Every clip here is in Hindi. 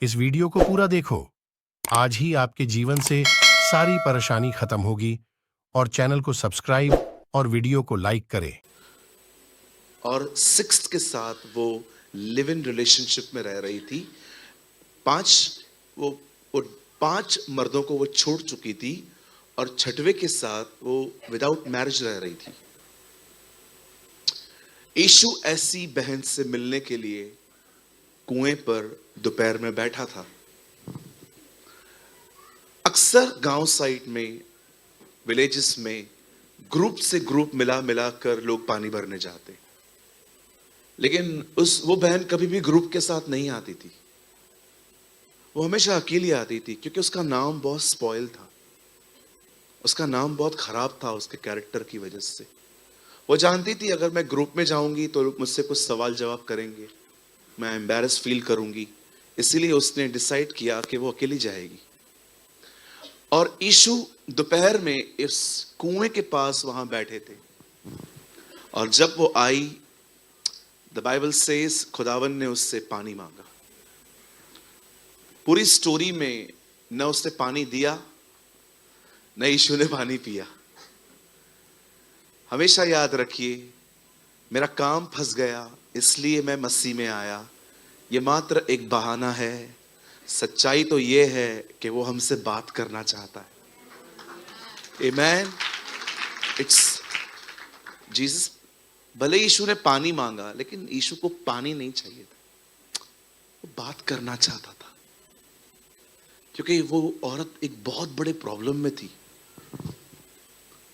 इस वीडियो को पूरा देखो। आज ही आपके जीवन से सारी परेशानी खत्म होगी। और चैनल को सब्सक्राइब और वीडियो को लाइक करें। और सिक्स्थ के साथ वो लिव इन रिलेशनशिप में रह रही थी। वो वो 5 मर्दों को वो छोड़ चुकी थी और छठवें के साथ वो विदाउट मैरिज रह रही थी। यीशु ऐसी बहन से मिलने के लिए कुएं पर दोपहर में बैठा था। अक्सर गांव साइड में, विलेजेस में ग्रुप से ग्रुप मिला मिला कर लोग पानी भरने जाते, लेकिन वो बहन कभी भी ग्रुप के साथ नहीं आती थी। वो हमेशा अकेली आती थी क्योंकि उसका नाम बहुत स्पॉइल था, उसका नाम बहुत खराब था उसके कैरेक्टर की वजह से। वो जानती थी अगर मैं ग्रुप में जाऊंगी तो लोग मुझसे कुछ सवाल जवाब करेंगे, मैं एम्बैरेस फील करूंगी। इसीलिए उसने डिसाइड किया कि वो अकेली जाएगी। और यीशु दोपहर में इस कुएं के पास वहां बैठे थे। और जब वो आई, द बाइबल सेज खुदावन ने उससे पानी मांगा। पूरी स्टोरी में न उसने पानी दिया न यीशु ने पानी पिया। हमेशा याद रखिए, मेरा काम फंस गया इसलिए मैं मसीह में आया, ये मात्र एक बहाना है। सच्चाई तो ये है कि वो हमसे बात करना चाहता है। आमेन। It's Jesus. भले यीशु ने पानी मांगा, लेकिन यीशु को पानी नहीं चाहिए था, वो बात करना चाहता था। क्योंकि वो औरत एक बहुत बड़े प्रॉब्लम में थी।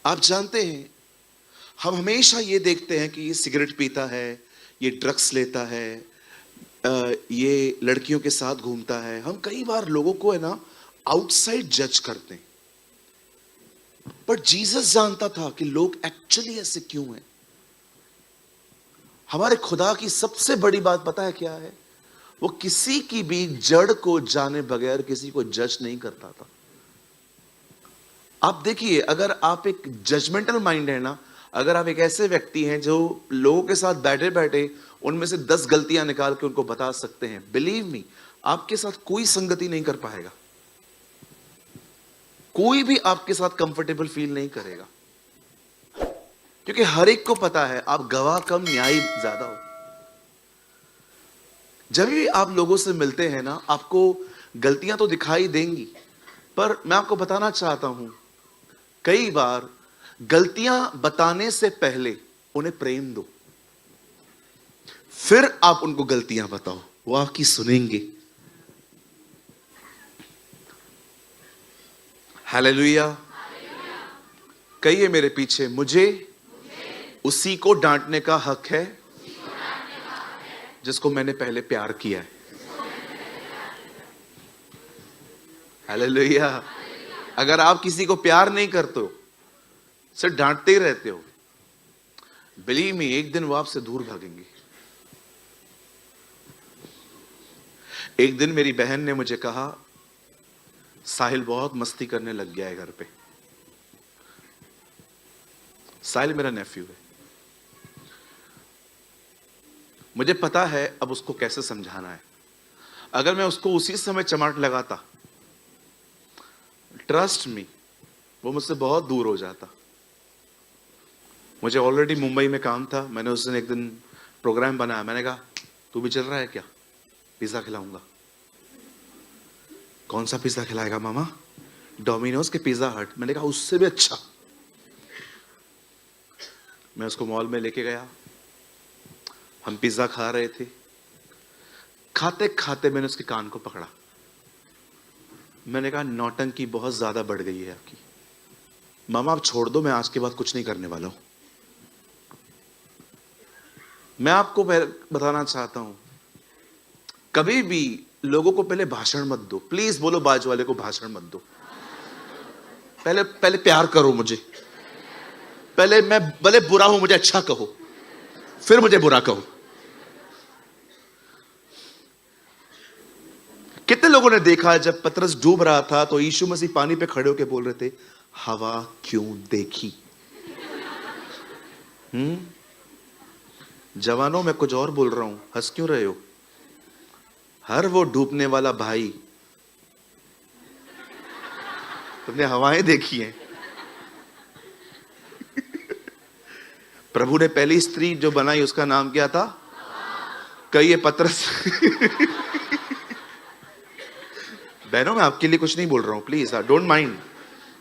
आप जानते हैं, हम हमेशा ये देखते हैं कि ये सिगरेट पीता है, ये ड्रग्स लेता है, ये लड़कियों के साथ घूमता है। हम कई बार लोगों को है ना आउटसाइड जज करते हैं, पर जीसस जानता था कि लोग एक्चुअली ऐसे क्यों हैं। हमारे खुदा की सबसे बड़ी बात पता है क्या है? वो किसी की भी जड़ को जाने बगैर किसी को जज नहीं करता था। आप देखिए, अगर आप एक जजमेंटल माइंड है ना, अगर आप एक ऐसे व्यक्ति हैं जो लोगों के साथ बैठे बैठे उनमें से 10 गलतियां निकाल के उनको बता सकते हैं, बिलीव मी, आपके साथ कोई संगति नहीं कर पाएगा। कोई भी आपके साथ कंफर्टेबल फील नहीं करेगा, क्योंकि हर एक को पता है आप गवाह कम न्यायी ज्यादा हो। जब भी आप लोगों से मिलते हैं ना, आपको गलतियां तो दिखाई देंगी, पर मैं आपको बताना चाहता हूं, कई बार गलतियां बताने से पहले उन्हें प्रेम दो, फिर आप उनको गलतियां बताओ, वो आपकी सुनेंगे। हालेलुया। कहिए मेरे पीछे, मुझे उसी को डांटने का हक है जिसको मैंने पहले प्यार किया है। हालेलुया। अगर आप किसी को प्यार नहीं करते हो, सिर्फ डांटते ही रहते हो, बिलीव मी, एक दिन वो आपसे दूर भागेंगे। एक दिन मेरी बहन ने मुझे कहा, साहिल बहुत मस्ती करने लग गया है घर पे। साहिल मेरा नेफ्यू है। मुझे पता है अब उसको कैसे समझाना है। अगर मैं उसको उसी समय चमाट लगाता, ट्रस्ट मी, वो मुझसे बहुत दूर हो जाता। मुझे ऑलरेडी मुंबई में काम था। मैंने उस दिन एक दिन प्रोग्राम बनाया। मैंने कहा, तू भी चल रहा है क्या? पिज्जा खिलाऊंगा। कौन सा पिज्जा खिलाएगा मामा? डोमिनोज के पिज्जा हट। मैंने कहा उससे भी अच्छा। मैं उसको मॉल में लेके गया, हम पिज्जा खा रहे थे। खाते खाते मैंने उसके कान को पकड़ा। मैंने कहा, नौटंकी बहुत ज्यादा बढ़ गई है आपकी। मामा आप छोड़ दो, मैं आज के बाद कुछ नहीं करने वाला हूं। मैं आपको बताना चाहता हूं, कभी भी लोगों को पहले भाषण मत दो। प्लीज बोलो बाजू वाले को, भाषण मत दो। पहले प्यार करो मुझे। पहले मैं भले बुरा हूं, मुझे अच्छा कहो, फिर मुझे बुरा कहो। कितने लोगों ने देखा, जब पतरस डूब रहा था तो यीशु मसीह पानी पे खड़े होकर बोल रहे थे, हवा क्यों देखी? जवानों, मैं कुछ और बोल रहा हूं, हंस क्यों रहे हो? हर वो डूबने वाला भाई, तुमने हवाएं देखी हैं? प्रभु ने पहली स्त्री जो बनाई उसका नाम क्या था? कई ये पतरस। बहनों, मैं आपके लिए कुछ नहीं बोल रहा हूं, प्लीज डोंट माइंड।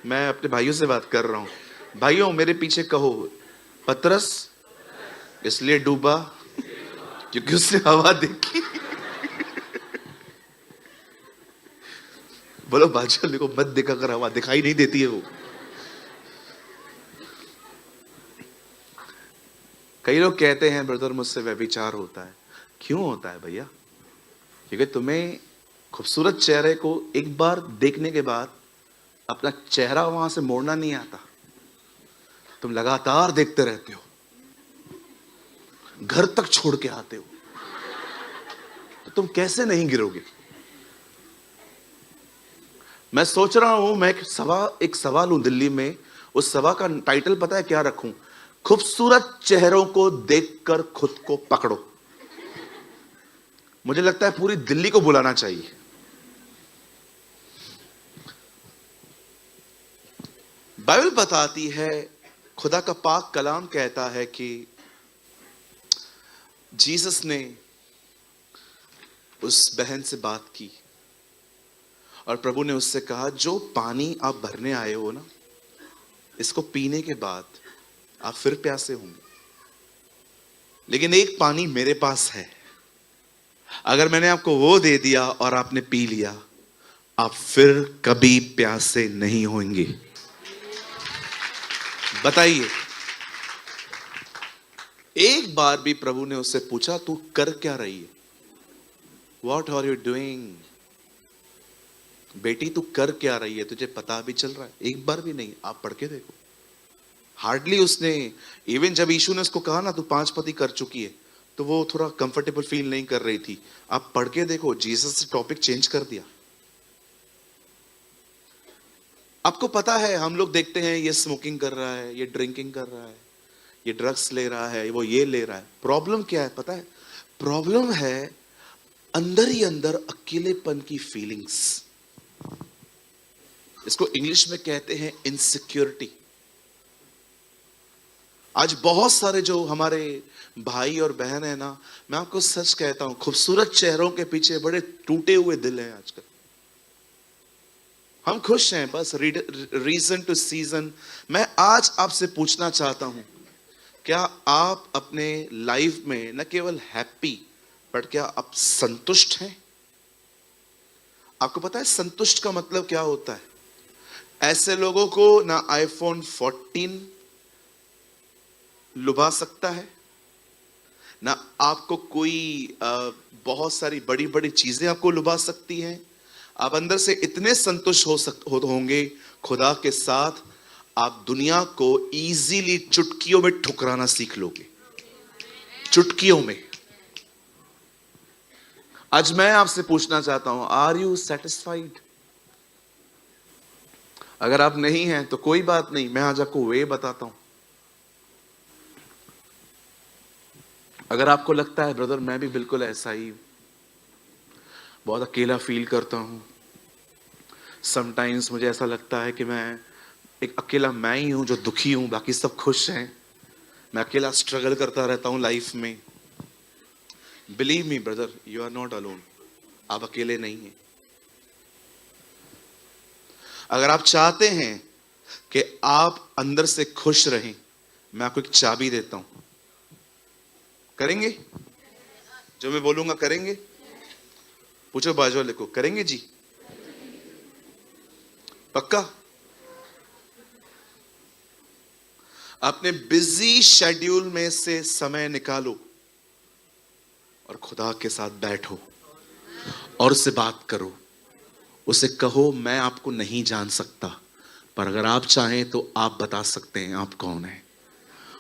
मैं अपने भाइयों से बात कर रहा हूं। भाइयों, मेरे पीछे कहो, पतरस इसलिए डूबा क्योंकि उसने हवा देखी। बोलो बादशाह को मत देखा कर, हवा दिखाई नहीं देती है वो। कई लोग कहते हैं ब्रदर मुझसे व्यभिचार होता है। क्यों होता है भैया? क्योंकि तुम्हें खूबसूरत चेहरे को एक बार देखने के बाद अपना चेहरा वहां से मोड़ना नहीं आता। तुम लगातार देखते रहते हो, घर तक छोड़ के आते हो, तो तुम कैसे नहीं गिरोगे? मैं सोच रहा हूं, मैं एक सवाल हूं दिल्ली में, उस सभा का टाइटल पता है क्या रखूं? खूबसूरत चेहरों को देखकर खुद को पकड़ो। मुझे लगता है पूरी दिल्ली को बुलाना चाहिए। बाइबल बताती है, खुदा का पाक कलाम कहता है कि जीसस ने उस बहन से बात की और प्रभु ने उससे कहा, जो पानी आप भरने आए हो ना, इसको पीने के बाद आप फिर प्यासे होंगे, लेकिन एक पानी मेरे पास है, अगर मैंने आपको वो दे दिया और आपने पी लिया, आप फिर कभी प्यासे नहीं होंगे। बताइए, एक बार भी प्रभु ने उससे पूछा, तू कर क्या रही है? What are you doing? बेटी तू कर क्या रही है, तुझे पता भी चल रहा है? एक बार भी नहीं। आप पढ़ के देखो, हार्डली उसने, इवन जब यीशु ने उसको कहा ना तू 5 पति कर चुकी है, तो वो थोड़ा कंफर्टेबल फील नहीं कर रही थी। आप पढ़ के देखो, जीसस ने टॉपिक चेंज कर दिया। आपको पता है, हम लोग देखते हैं ये स्मोकिंग कर रहा है, ये ड्रिंकिंग कर रहा है, ये ड्रग्स ले रहा है, वो ये ले रहा है। प्रॉब्लम क्या है पता है? प्रॉब्लम है अंदर ही अंदर अकेलेपन की फीलिंग्स। इसको इंग्लिश में कहते हैं इनसिक्योरिटी। आज बहुत सारे जो हमारे भाई और बहन है ना, मैं आपको सच कहता हूं, खूबसूरत चेहरों के पीछे बड़े टूटे हुए दिल हैं आजकल। हम खुश हैं बस रीजन टू सीजन। मैं आज आपसे पूछना चाहता हूं, क्या आप अपने लाइफ में न केवल हैप्पी, बट क्या आप संतुष्ट हैं? आपको पता है संतुष्ट का मतलब क्या होता है? ऐसे लोगों को ना आईफोन 14 लुभा सकता है, ना आपको कोई बहुत सारी बड़ी बड़ी चीजें आपको लुभा सकती हैं। आप अंदर से इतने संतुष्ट होंगे खुदा के साथ, आप दुनिया को इजीली चुटकियों में ठुकराना सीख लोगे। चुटकियों में। आज मैं आपसे पूछना चाहता हूं, आर यू सेटिस्फाइड? अगर आप नहीं हैं तो कोई बात नहीं, मैं आज आपको वे बताता हूं। अगर आपको लगता है ब्रदर मैं भी बिल्कुल ऐसा ही बहुत अकेला फील करता हूं, समटाइम्स मुझे ऐसा लगता है कि मैं एक अकेला मैं ही हूं जो दुखी हूं, बाकी सब खुश हैं, मैं अकेला स्ट्रगल करता रहता हूं लाइफ में। Believe me brother, you are not alone. आप अकेले नहीं हैं। अगर आप चाहते हैं कि आप अंदर से खुश रहें, मैं आपको एक चाबी देता हूं। करेंगे? जो मैं बोलूंगा करेंगे? पूछो बाजू वाले को, करेंगे जी? पक्का? अपने बिजी शेड्यूल में से समय निकालो और खुदा के साथ बैठो और उससे बात करो। उसे कहो, मैं आपको नहीं जान सकता, पर अगर आप चाहें तो आप बता सकते हैं आप कौन हैं।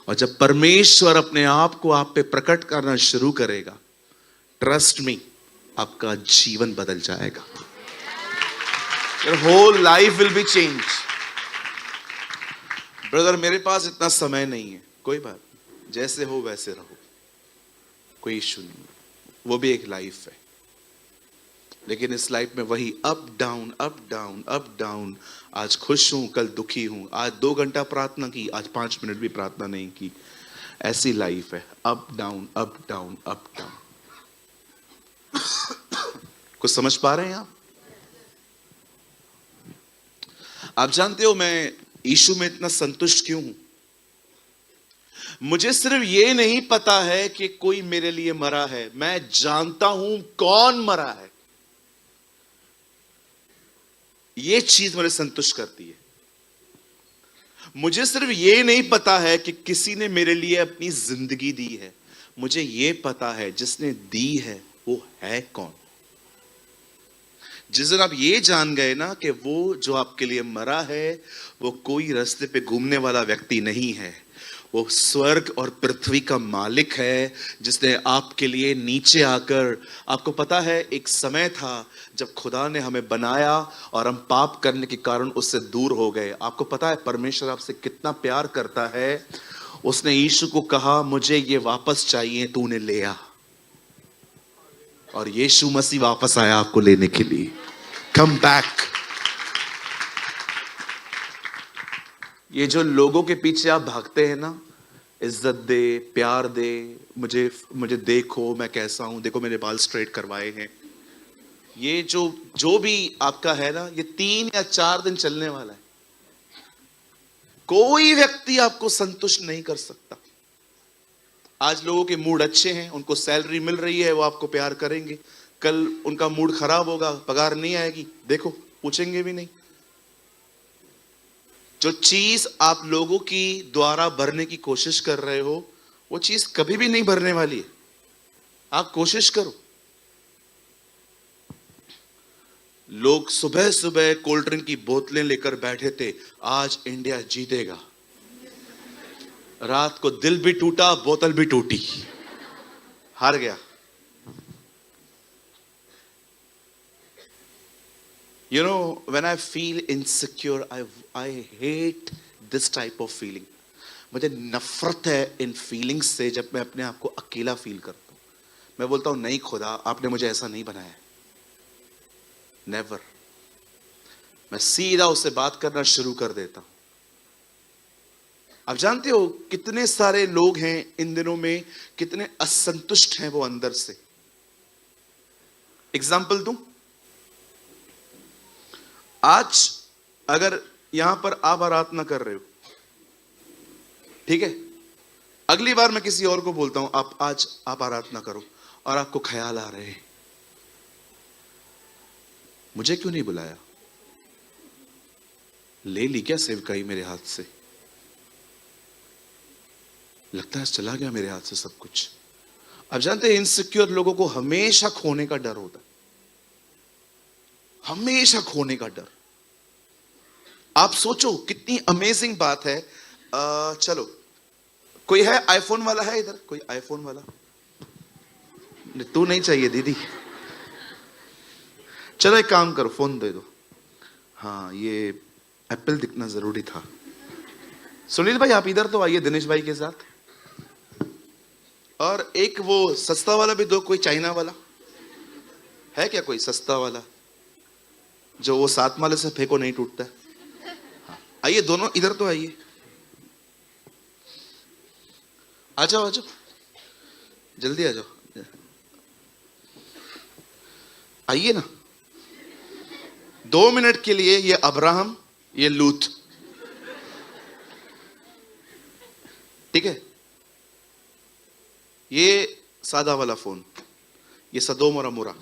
और जब परमेश्वर अपने आप को आप पे प्रकट करना शुरू करेगा, ट्रस्ट मी, आपका जीवन बदल जाएगा। Your whole life will be changed. Brother मेरे पास इतना समय नहीं है, कोई बात, जैसे हो वैसे रहो, कोई इश्यू नहीं, वो भी एक लाइफ है। लेकिन इस लाइफ में वही up down up down up down. आज खुश हूं, कल दुखी हूं, आज 2 घंटा प्रार्थना की, आज 5 मिनट भी प्रार्थना नहीं की। ऐसी लाइफ है, up down up down up down. कुछ समझ पा रहे हैं आप? आप जानते हो मैं यीशु में इतना संतुष्ट क्यों हूं? मुझे सिर्फ ये नहीं पता है कि कोई मेरे लिए मरा है, मैं जानता हूं कौन मरा है। ये चीज मुझे संतुष्ट करती है। मुझे सिर्फ ये नहीं पता है कि किसी ने मेरे लिए अपनी जिंदगी दी है, मुझे ये पता है जिसने दी है वो है कौन। जिस दिन आप ये जान गए ना कि वो जो आपके लिए मरा है वो कोई रास्ते पे घूमने वाला व्यक्ति नहीं है, वो स्वर्ग और पृथ्वी का मालिक है, जिसने आपके लिए नीचे आकर, आपको पता है एक समय था जब खुदा ने हमें बनाया और हम पाप करने के कारण उससे दूर हो गए। आपको पता है परमेश्वर आपसे कितना प्यार करता है। उसने यीशु को कहा मुझे ये वापस चाहिए, तूने ले आ। और यीशु मसीह वापस आया आपको लेने के लिए। Come back. ये जो लोगों के पीछे आप भागते हैं ना, इज्जत दे, प्यार दे, मुझे देखो मैं कैसा हूं, देखो मेरे बाल स्ट्रेट करवाए हैं, ये जो भी आपका है ना, ये 3 या 4 दिन चलने वाला है। कोई व्यक्ति आपको संतुष्ट नहीं कर सकता। आज लोगों के मूड अच्छे हैं, उनको सैलरी मिल रही है, वो आपको प्यार करेंगे। कल उनका मूड खराब होगा, पगार नहीं आएगी, देखो पूछेंगे भी नहीं। जो चीज आप लोगों की द्वारा भरने की कोशिश कर रहे हो, वो चीज कभी भी नहीं भरने वाली है। आप कोशिश करो। लोग सुबह सुबह कोल्ड ड्रिंक की बोतलें लेकर बैठे थे, आज इंडिया जीतेगा। रात को दिल भी टूटा, बोतल भी टूटी, हार गया। You know, when I feel insecure, I hate this type of feeling. मुझे नफरत है इन फीलिंग्स से जब मैं अपने आप को अकेला फील करता हूं। मैं बोलता हूं नहीं खुदा, आपने मुझे ऐसा नहीं बनाया। नेवर। मैं सीधा उससे बात करना शुरू कर देता हूं। आप जानते हो कितने सारे लोग हैं इन दिनों में, कितने असंतुष्ट हैं वो अंदर से। एग्जाम्पल दूं, आज अगर यहां पर आप आराधना कर रहे हो, ठीक है, अगली बार मैं किसी और को बोलता हूं आज आप आराधना करो, और आपको ख्याल आ रहे हैं मुझे क्यों नहीं बुलाया, ले ली क्या सेवकाई मेरे हाथ से, लगता है चला गया मेरे हाथ से सब कुछ। आप जानते हैं इनसिक्योर लोगों को हमेशा खोने का डर होता है, हमेशा खोने का डर। आप सोचो कितनी अमेजिंग बात है। चलो, कोई है आईफोन वाला है इधर? कोई आईफोन वाला? तू नहीं चाहिए दीदी, चलो एक काम करो, फोन दे दो। हाँ, ये एप्पल दिखना जरूरी था। सुनील भाई आप इधर तो आइए दिनेश भाई के साथ। और एक वो सस्ता वाला भी दो, कोई चाइना वाला है क्या? कोई सस्ता वाला जो वो 7 माले से फेंको नहीं टूटता है। आइए दोनों इधर तो आइए, आ जाओ आ जाओ, जल्दी आ जाओ, आइए ना। 2 मिनट के लिए ये अब्राहम, ये लूत, ठीक है? ये सादा वाला फोन, ये सदोम और अमोरा,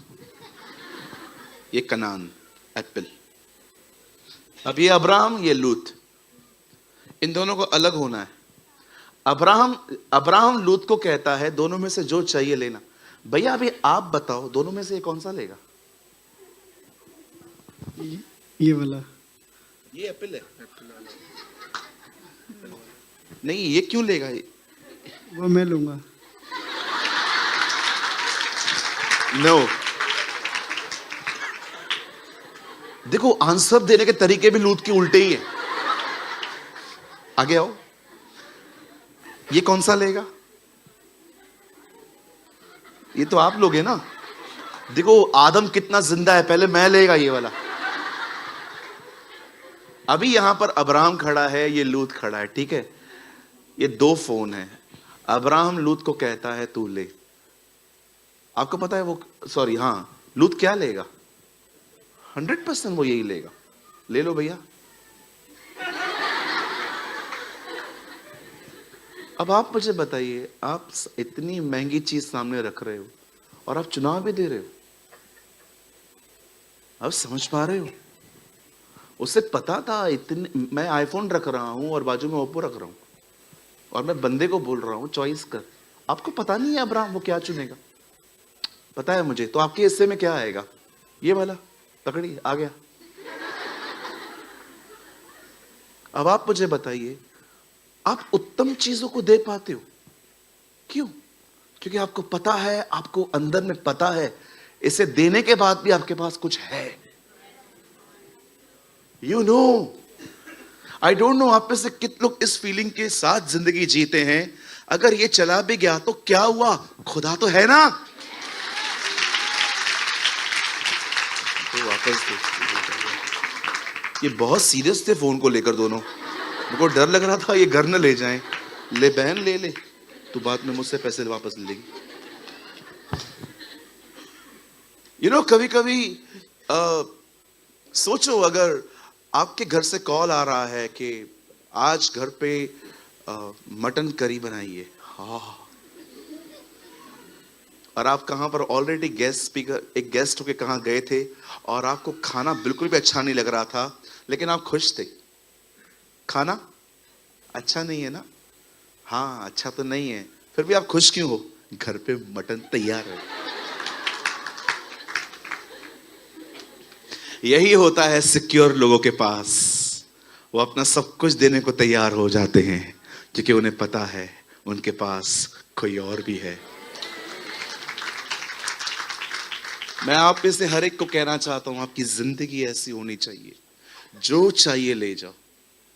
ये कनान, एप्पल। अब ये अब्राहम, ये लूत, इन दोनों को अलग होना है। अब्राहम लूत को कहता है दोनों में से जो चाहिए लेना। भैया अभी आप बताओ दोनों में से ये कौन सा लेगा? ये वाला। ये एप्पल है। नहीं, ये क्यों लेगा? ये वो मैं लूंगा। नो। देखो आंसर देने के तरीके भी लूत के उल्टे ही है। आगे आओ, ये कौन सा लेगा? ये तो आप लोग हैं ना। देखो आदम कितना जिंदा है, पहले मैं लेगा ये वाला। अभी यहां पर अब्राहम खड़ा है, ये लूत खड़ा है, ठीक है। ये दो फोन है। अब्राहम लूत को कहता है तू ले। आपको पता है वो, सॉरी हाँ, लूत क्या लेगा? 100% वो यही लेगा। ले लो भैया। अब आप मुझे बताइए, आप इतनी महंगी चीज सामने रख रहे हो और आप चुनाव भी दे रहे हो। अब समझ पा रहे हो? उसे पता था इतने, मैं आईफोन रख रहा हूं और बाजू में ओप्पो रख रहा हूं और मैं बंदे को बोल रहा हूं चॉइस कर। आपको पता नहीं है अब्राहम वो क्या चुनेगा? पता है मुझे। तो आपके हिस्से में क्या आएगा? ये वाला पकड़ी आ गया। अब आप मुझे बताइए, आप उत्तम चीजों को दे पाते हो क्यों? क्योंकि आपको पता है, आपको अंदर में पता है इसे देने के बाद भी आपके पास कुछ है। You know, I don't know आप में से कितने लोग इस फीलिंग के साथ जिंदगी जीते हैं, अगर ये चला भी गया तो क्या हुआ, खुदा तो है ना। तो वापस ये बहुत सीरियस थे फोन को लेकर दोनों। मुझको डर लग रहा था ये घर न ले जाएं। ले बहन ले ले, तू बाद में मुझसे पैसे वापस ले लेगी। यू नो, कभी कभी सोचो, अगर आपके घर से कॉल आ रहा है कि आज घर पे मटन करी बनाइए, हाँ, और आप कहां पर ऑलरेडी गेस्ट स्पीकर, एक गेस्ट होके कहां गए थे और आपको खाना बिल्कुल भी अच्छा नहीं लग रहा था, लेकिन आप खुश थे। खाना अच्छा नहीं है ना? हाँ, अच्छा तो नहीं है, फिर भी आप खुश क्यों हो? घर पे मटन तैयार है। यही होता है सिक्योर लोगों के पास। वो अपना सब कुछ देने को तैयार हो जाते हैं क्योंकि उन्हें पता है उनके पास कोई और भी है। मैं आप में से हर एक को कहना चाहता हूं, आपकी जिंदगी ऐसी होनी चाहिए, जो चाहिए ले जाओ,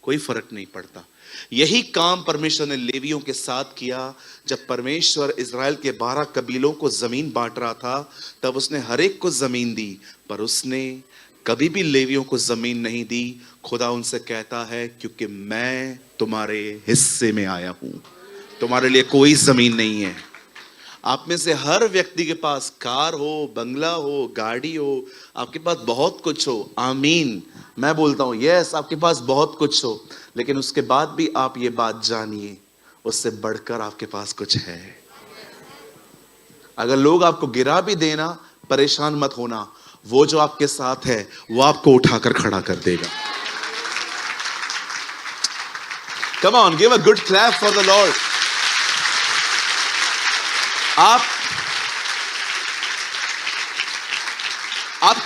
कोई फर्क नहीं पड़ता। यही काम परमेश्वर ने लेवियों के साथ किया। जब परमेश्वर इज़राइल के 12 कबीलों को जमीन बांट रहा था, तब उसने हर एक को जमीन दी, पर उसने कभी भी लेवियों को जमीन नहीं दी। खुदा उनसे कहता है, क्योंकि मैं तुम्हारे हिस्से में आया हूं, तुम्हारे लिए कोई जमीन नहीं है। आप में से हर व्यक्ति के पास कार हो, बंगला हो, गाड़ी हो, आपके पास बहुत कुछ हो, आमीन, मैं बोलता हूं यस, आपके पास बहुत कुछ हो, लेकिन उसके बाद भी आप ये बात जानिए, उससे बढ़कर आपके पास कुछ है। अगर लोग आपको गिरा भी देना, परेशान मत होना, वो जो आपके साथ है वो आपको उठाकर खड़ा कर देगा। Come on, give a good clap for the Lord. आप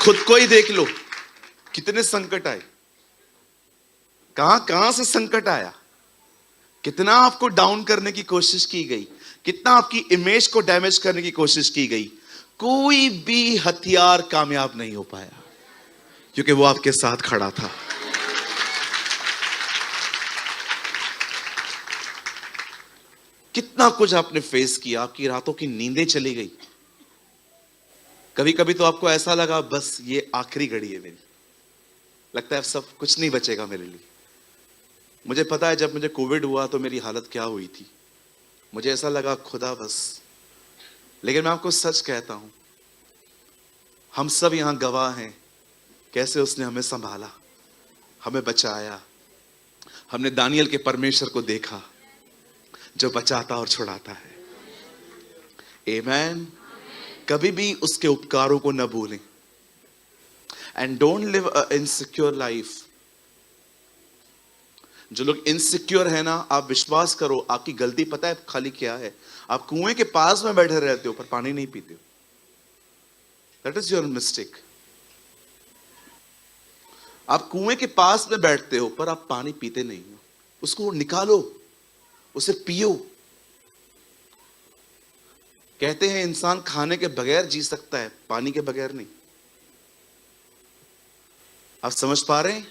खुद को ही देख लो, कितने संकट आए, कहां कहां से संकट आया, कितना आपको डाउन करने की कोशिश की गई, कितना आपकी इमेज को डैमेज करने की कोशिश की गई, कोई भी हथियार कामयाब नहीं हो पाया क्योंकि वो आपके साथ खड़ा था। कितना कुछ आपने फेस किया, आपकी रातों की नींदें चली गई, कभी कभी तो आपको ऐसा लगा बस ये आखिरी घड़ी है मेरी, लगता है सब कुछ नहीं बचेगा मेरे लिए। मुझे पता है जब मुझे कोविड हुआ तो मेरी हालत क्या हुई थी, मुझे ऐसा लगा खुदा बस। लेकिन मैं आपको सच कहता हूं, हम सब यहां गवाह हैं कैसे उसने हमें संभाला, हमें बचाया। हमने दानियल के परमेश्वर को देखा जो बचाता और छुड़ाता है। आमेन। कभी भी उसके उपकारों को न भूलें। And don't live a insecure life. जो लोग इनसिक्योर है ना, आप विश्वास करो, आपकी गलती पता है खाली क्या है, आप कुएं के पास में बैठे रहते हो पर पानी नहीं पीते हो। That is your mistake. आप कुएं के पास में बैठते हो पर आप पानी पीते नहीं हो। उसको निकालो, उसे पियो। कहते हैं इंसान खाने के बगैर जी सकता है, पानी के बगैर नहीं। आप समझ पा रहे हैं?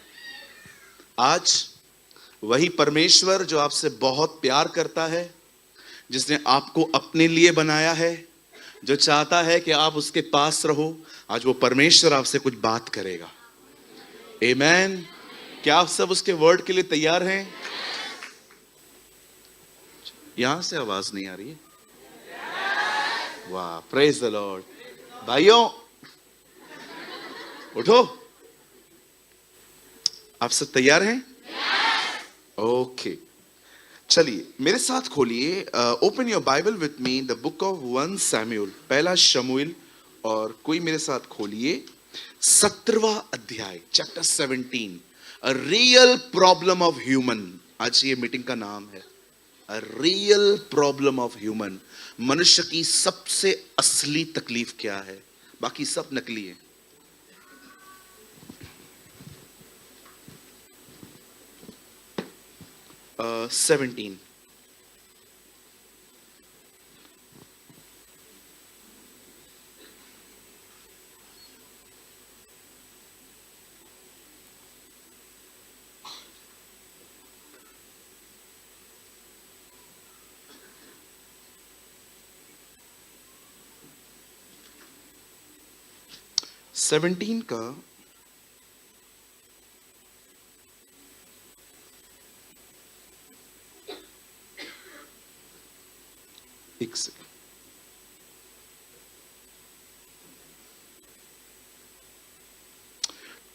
आज वही परमेश्वर जो आपसे बहुत प्यार करता है, जिसने आपको अपने लिए बनाया है, जो चाहता है कि आप उसके पास रहो, आज वो परमेश्वर आपसे कुछ बात करेगा। आमेन। क्या आप सब उसके वर्ड के लिए तैयार हैं? यहां से आवाज नहीं आ रही है। वाह, प्रेज द लॉर्ड। भाइयों उठो, आप सब तैयार हैं? ओके, चलिए मेरे साथ खोलिए, open your Bible with me the book of 1 Samuel, पहला शमूएल, और कोई मेरे साथ खोलिए 17वां अध्याय, chapter 17, a real problem of human. आज ये मीटिंग का नाम है a real problem of human. मनुष्य की सबसे असली तकलीफ क्या है, बाकी सब नकली है। uh, 17। सेवनटीन का एक सेकंड,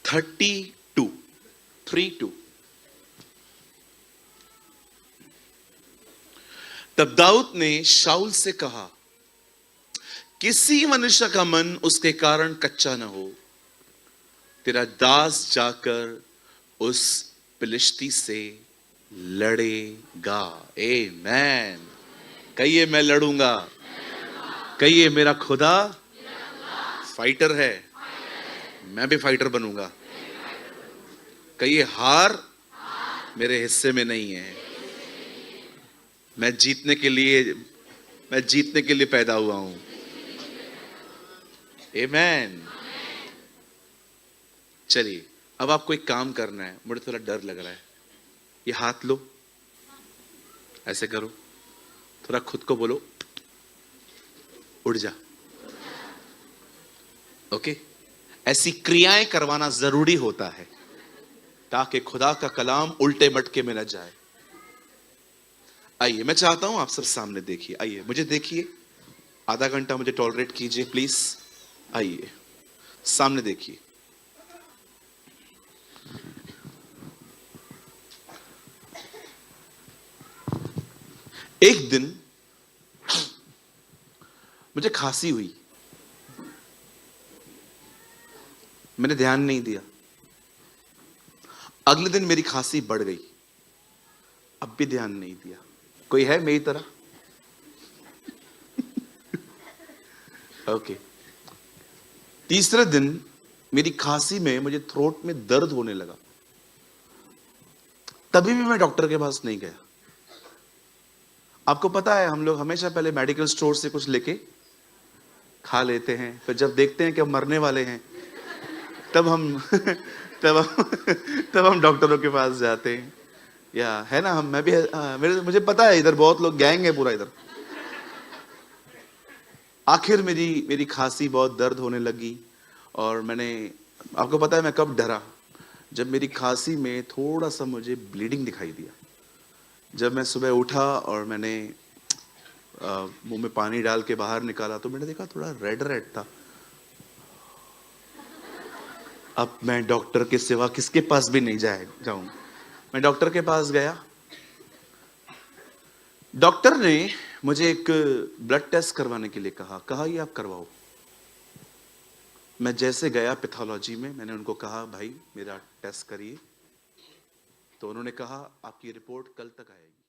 32। तब दाऊद ने शाऊल से कहा, किसी मनुष्य का मन उसके कारण कच्चा न हो, तेरा दास जाकर उस फिलिस्ती से लड़ेगा। आमेन। कहिए मैं लड़ूंगा। कहिए मेरा खुदा फाइटर है, मैं भी फाइटर बनूंगा। कहिए हार मेरे हिस्से में नहीं है, मैं जीतने के लिए पैदा हुआ हूं। आमेन। चलिए अब आपको एक काम करना है, मुझे थोड़ा डर लग रहा है। ये हाथ लो, ऐसे करो, थोड़ा खुद को बोलो उड़ जा। ओके, ऐसी क्रियाएं करवाना जरूरी होता है ताकि खुदा का कलाम उल्टे मटके में न जाए। आइए, मैं चाहता हूं आप सब सामने देखिए। आइए मुझे देखिए, आधा घंटा मुझे टॉलरेट कीजिए प्लीज। आइए सामने देखिए। एक दिन मुझे खांसी हुई, मैंने ध्यान नहीं दिया। अगले दिन मेरी खांसी बढ़ गई, अब भी ध्यान नहीं दिया। कोई है मेरी तरह? ओके। तीसरे दिन मेरी खांसी में मुझे थ्रोट में दर्द होने लगा, तभी भी मैं डॉक्टर के पास नहीं गया। आपको पता है हम लोग हमेशा पहले मेडिकल स्टोर से कुछ लेके खा लेते हैं, फिर जब देखते हैं कि हम मरने वाले हैं तब हम डॉक्टरों के पास जाते हैं, या है ना? मैं भी मुझे पता है इधर बहुत लोग गैंग है पूरा इधर। आखिर मेरी खांसी बहुत दर्द होने लगी, और आपको पता है मैं कब डरा? जब मेरी खांसी में थोड़ा सा मुझे ब्लीडिंग दिखाई दिया। जब मैं सुबह उठा और मैंने मुंह में पानी डाल के बाहर निकाला तो मैंने देखा थोड़ा रेड था। अब मैं डॉक्टर के सिवा किसके पास भी नहीं जाऊं। मैं डॉक्टर के पास गया। डॉक्टर ने मुझे एक ब्लड टेस्ट करवाने के लिए कहा ये आप करवाओ। मैं जैसे गया पैथोलॉजी में, मैंने उनको कहा भाई मेरा टेस्ट करिए, तो उन्होंने कहा आपकी रिपोर्ट कल तक आएगी।